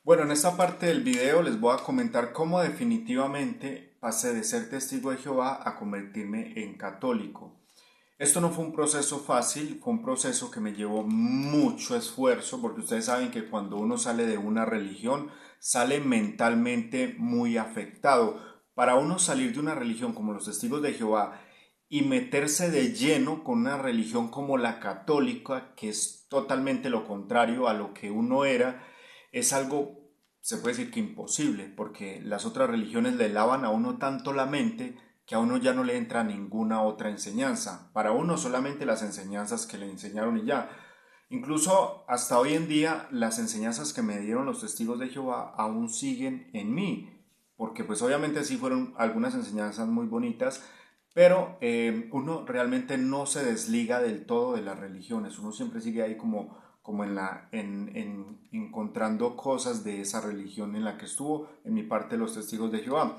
Bueno, en esta parte del video les voy a comentar cómo definitivamente pasé de ser testigo de Jehová a convertirme en católico. Esto no fue un proceso fácil, fue un proceso que me llevó mucho esfuerzo, porque ustedes saben que cuando uno sale de una religión, sale mentalmente muy afectado. Para uno salir de una religión como los testigos de Jehová y meterse de lleno con una religión como la católica, que es totalmente lo contrario a lo que uno era, es algo, se puede decir que imposible, porque las otras religiones le lavan a uno tanto la mente que a uno ya no le entra ninguna otra enseñanza. Para uno solamente las enseñanzas que le enseñaron y ya. Incluso hasta hoy en día las enseñanzas que me dieron los testigos de Jehová aún siguen en mí, porque pues obviamente sí fueron algunas enseñanzas muy bonitas, pero uno realmente no se desliga del todo de las religiones, uno siempre sigue ahí como encontrando cosas de esa religión en la que estuvo, en mi parte de los testigos de Jehová.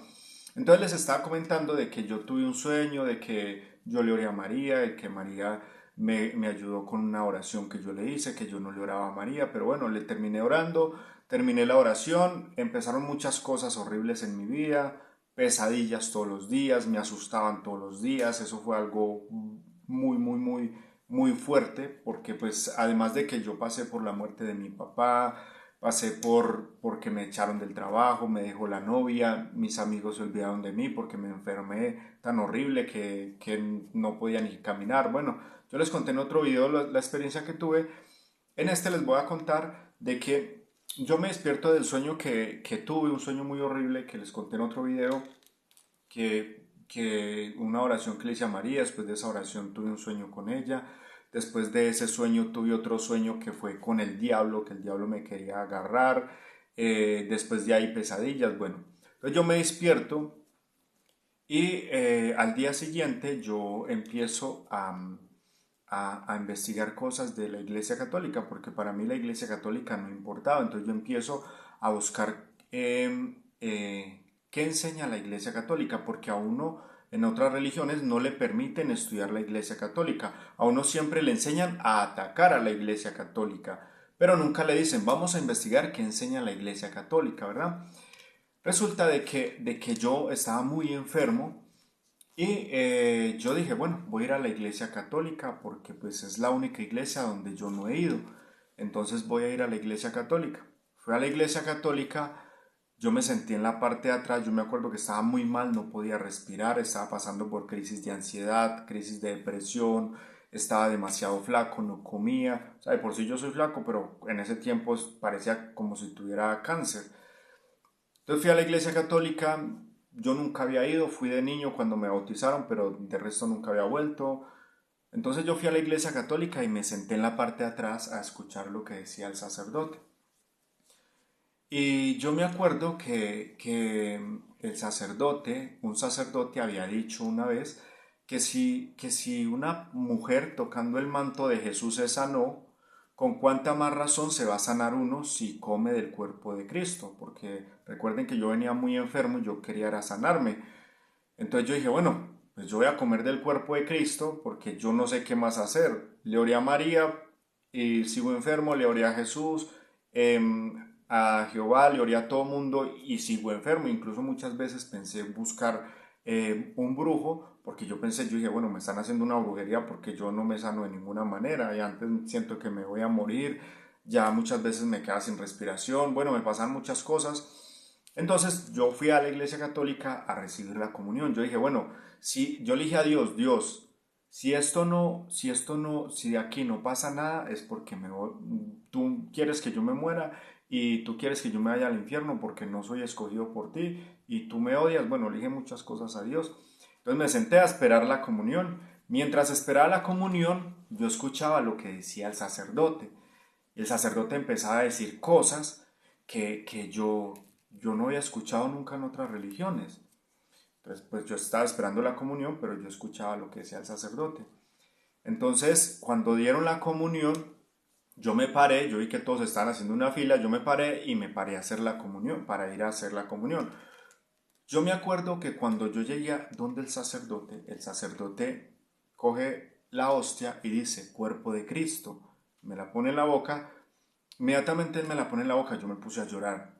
Entonces les estaba comentando de que yo tuve un sueño, de que yo le oré a María, de que María me ayudó con una oración que yo le hice, que yo no le oraba a María, pero bueno, le terminé orando, terminé la oración, empezaron muchas cosas horribles en mi vida, pesadillas todos los días, me asustaban todos los días, eso fue algo muy fuerte, porque pues además de que yo pasé por la muerte de mi papá, pasé porque me echaron del trabajo, me dejó la novia, mis amigos se olvidaron de mí porque me enfermé tan horrible que no podía ni caminar. Bueno, yo les conté en otro video la experiencia que tuve. En este les voy a contar de que yo me despierto del sueño que tuve, un sueño muy horrible que les conté en otro video, que una oración que le hice a María, después de esa oración tuve un sueño con ella, después de ese sueño tuve otro sueño que fue con el diablo, que el diablo me quería agarrar, después de ahí pesadillas, bueno, entonces yo me despierto y al día siguiente yo empiezo a investigar cosas de la Iglesia Católica, porque para mí la Iglesia Católica no importaba, entonces yo empiezo a buscar qué enseña la Iglesia Católica, porque a uno en otras religiones no le permiten estudiar la Iglesia Católica, a uno siempre le enseñan a atacar a la Iglesia Católica, pero nunca le dicen vamos a investigar qué enseña la Iglesia Católica, ¿verdad? Resulta de que yo estaba muy enfermo y yo dije, bueno, voy a ir a la iglesia católica porque pues es la única iglesia donde yo no he ido. Entonces voy a ir a la iglesia católica. Fui a la iglesia católica, yo me sentí en la parte de atrás, yo me acuerdo que estaba muy mal, no podía respirar, estaba pasando por crisis de ansiedad, crisis de depresión, estaba demasiado flaco, no comía. O sea, de por sí yo soy flaco, pero en ese tiempo parecía como si tuviera cáncer. Entonces fui a la iglesia católica, yo nunca había ido, fui de niño cuando me bautizaron, pero de resto nunca había vuelto. Entonces yo fui a la iglesia católica y me senté en la parte de atrás a escuchar lo que decía el sacerdote. Y yo me acuerdo que el sacerdote, un sacerdote había dicho una vez que si una mujer tocando el manto de Jesús se sanó, con cuánta más razón se va a sanar uno si come del cuerpo de Cristo, porque recuerden que yo venía muy enfermo y yo quería era sanarme. Entonces yo dije, bueno, pues yo voy a comer del cuerpo de Cristo porque yo no sé qué más hacer. Le oré a María y sigo enfermo, le oré a Jesús, a Jehová, le oré a todo mundo y sigo enfermo. Incluso muchas veces pensé buscar un brujo porque yo dije, bueno, me están haciendo una brujería porque yo no me sano de ninguna manera y antes siento que me voy a morir, ya muchas veces me quedaba sin respiración, bueno, me pasan muchas cosas. Entonces yo fui a la iglesia católica a recibir la comunión. Yo dije, bueno, si yo le dije a Dios, Dios, si de aquí no pasa nada, es porque tú quieres que yo me muera y tú quieres que yo me vaya al infierno porque no soy escogido por ti y tú me odias. Bueno, le dije muchas cosas a Dios. Entonces me senté a esperar la comunión. Mientras esperaba la comunión, yo escuchaba lo que decía el sacerdote. El sacerdote empezaba a decir cosas que yo no había escuchado nunca en otras religiones. Entonces, pues yo estaba esperando la comunión, pero yo escuchaba lo que decía el sacerdote. Entonces, cuando dieron la comunión, yo me paré, yo vi que todos estaban haciendo una fila, yo me paré y me paré a hacer la comunión, para ir a hacer la comunión. Yo me acuerdo que cuando yo llegué a donde el sacerdote coge la hostia y dice, cuerpo de Cristo, me la pone en la boca. Inmediatamente él me la pone en la boca, yo me puse a llorar.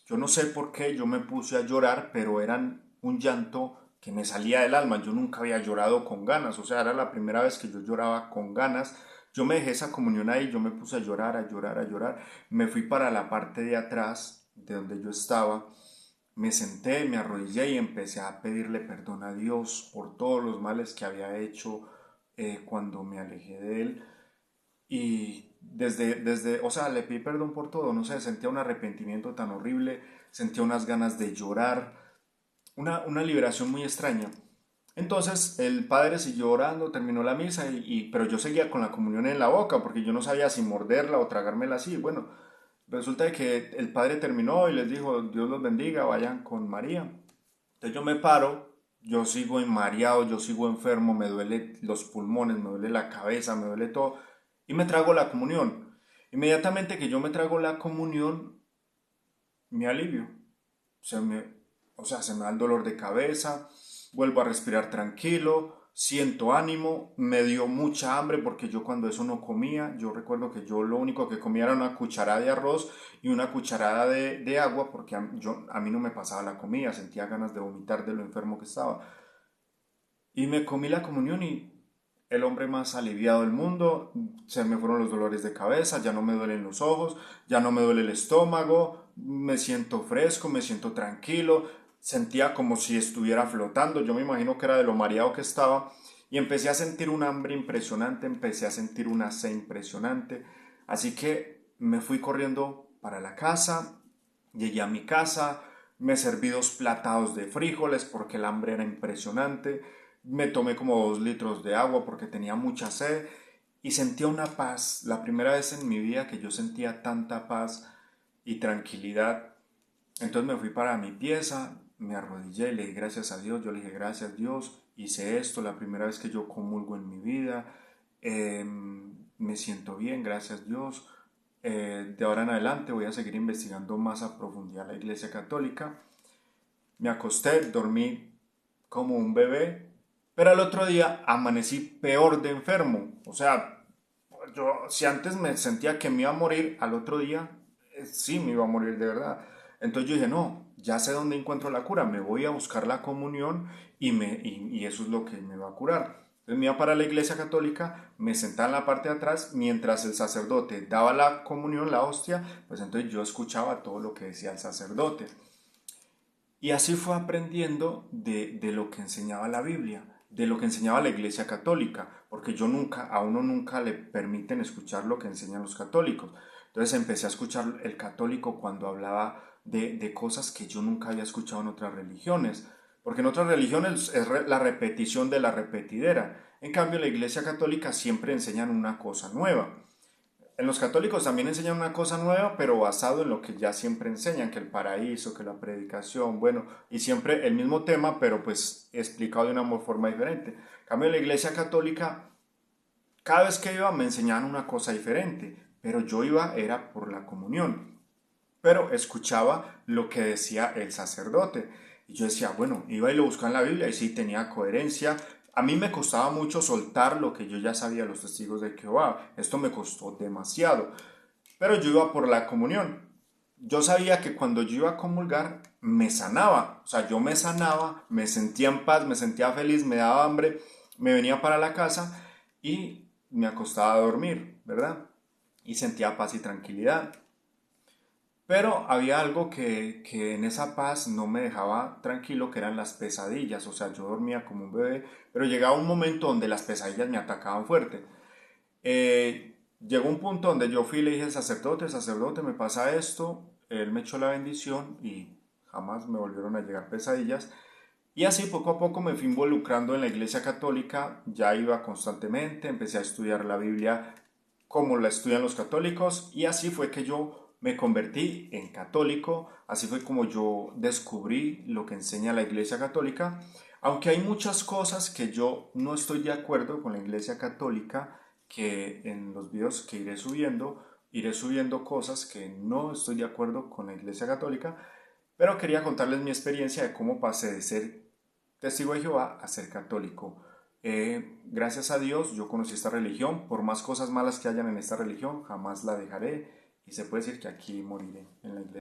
Yo no sé por qué yo me puse a llorar, pero eran un llanto que me salía del alma. Yo nunca había llorado con ganas, o sea, era la primera vez que yo lloraba con ganas. Yo me dejé esa comunión ahí, yo me puse a llorar, a llorar, a llorar. Me fui para la parte de atrás de donde yo estaba. Me senté, me arrodillé y empecé a pedirle perdón a Dios por todos los males que había hecho cuando me alejé de Él. Y o sea, le pedí perdón por todo, no sé, sentía un arrepentimiento tan horrible, sentía unas ganas de llorar, una liberación muy extraña. Entonces el padre siguió orando, terminó la misa, pero yo seguía con la comunión en la boca porque yo no sabía si morderla o tragármela así. Bueno, resulta que el padre terminó y les dijo, Dios los bendiga, vayan con María. Entonces yo me paro, yo sigo enmareado, yo sigo enfermo, me duele los pulmones, me duele la cabeza, me duele todo y me trago la comunión. Inmediatamente que yo me trago la comunión, me alivio. Se me, o sea, se me da el dolor de cabeza, vuelvo a respirar tranquilo, siento ánimo, me dio mucha hambre porque yo cuando eso no comía, yo recuerdo que yo lo único que comía era una cucharada de arroz y una cucharada de agua porque a mí no me pasaba la comida, sentía ganas de vomitar de lo enfermo que estaba. Y me comí la comunión y el hombre más aliviado del mundo, se me fueron los dolores de cabeza, ya no me duelen los ojos, ya no me duele el estómago, me siento fresco, me siento tranquilo, sentía como si estuviera flotando, yo me imagino que era de lo mareado que estaba y empecé a sentir un hambre impresionante, empecé a sentir una sed impresionante, así que me fui corriendo para la casa, llegué a mi casa, me serví 2 platados de frijoles porque el hambre era impresionante, me tomé como 2 litros de agua porque tenía mucha sed y sentía una paz, la primera vez en mi vida que yo sentía tanta paz y tranquilidad. Entonces me fui para mi pieza, me arrodillé y le di gracias a Dios, yo le dije gracias Dios, hice esto, la primera vez que yo comulgo en mi vida, me siento bien, gracias Dios. De ahora en adelante voy a seguir investigando más a profundidad la Iglesia Católica. Me acosté, dormí como un bebé, pero al otro día amanecí peor de enfermo. O sea, yo si antes me sentía que me iba a morir, al otro día sí me iba a morir de verdad. Entonces yo dije, no, ya sé dónde encuentro la cura, me voy a buscar la comunión y eso es lo que me va a curar. Entonces me iba para la iglesia católica, me sentaba en la parte de atrás, mientras el sacerdote daba la comunión, la hostia, pues entonces yo escuchaba todo lo que decía el sacerdote. Y así fue aprendiendo de lo que enseñaba la Biblia, de lo que enseñaba la Iglesia Católica, porque a uno nunca le permiten escuchar lo que enseñan los católicos. Entonces empecé a escuchar el católico cuando hablaba de cosas que yo nunca había escuchado en otras religiones, porque en otras religiones es la repetición de la repetidera. En cambio, la Iglesia Católica siempre enseñan una cosa nueva. En los católicos también enseñan una cosa nueva, pero basado en lo que ya siempre enseñan, que el paraíso, que la predicación, bueno, y siempre el mismo tema, pero pues explicado de una forma diferente. En cambio, en la iglesia católica, cada vez que iba me enseñaban una cosa diferente, pero yo iba era por la comunión, pero escuchaba lo que decía el sacerdote. Y yo decía, bueno, iba y lo buscaba en la Biblia y sí tenía coherencia. A mí me costaba mucho soltar lo que yo ya sabía de los testigos de Jehová. Esto me costó demasiado. Pero yo iba por la comunión. Yo sabía que cuando yo iba a comulgar me sanaba. O sea, yo me sanaba, me sentía en paz, me sentía feliz, me daba hambre, me venía para la casa y me acostaba a dormir, ¿verdad? Y sentía paz y tranquilidad. Pero había algo que en esa paz no me dejaba tranquilo, que eran las pesadillas. O sea, yo dormía como un bebé, pero llegaba un momento donde las pesadillas me atacaban fuerte. Llegó un punto donde yo fui y le dije al sacerdote, sacerdote, me pasa esto. Él me echó la bendición y jamás me volvieron a llegar pesadillas. Y así poco a poco me fui involucrando en la iglesia católica, ya iba constantemente, empecé a estudiar la Biblia como la estudian los católicos y así fue que yo me convertí en católico, así fue como yo descubrí lo que enseña la iglesia católica, aunque hay muchas cosas que yo no estoy de acuerdo con la iglesia católica, que en los videos que iré subiendo cosas que no estoy de acuerdo con la iglesia católica, pero quería contarles mi experiencia de cómo pasé de ser testigo de Jehová a ser católico. Gracias a Dios yo conocí esta religión, por más cosas malas que hayan en esta religión, jamás la dejaré y se puede decir que aquí moriré en la iglesia.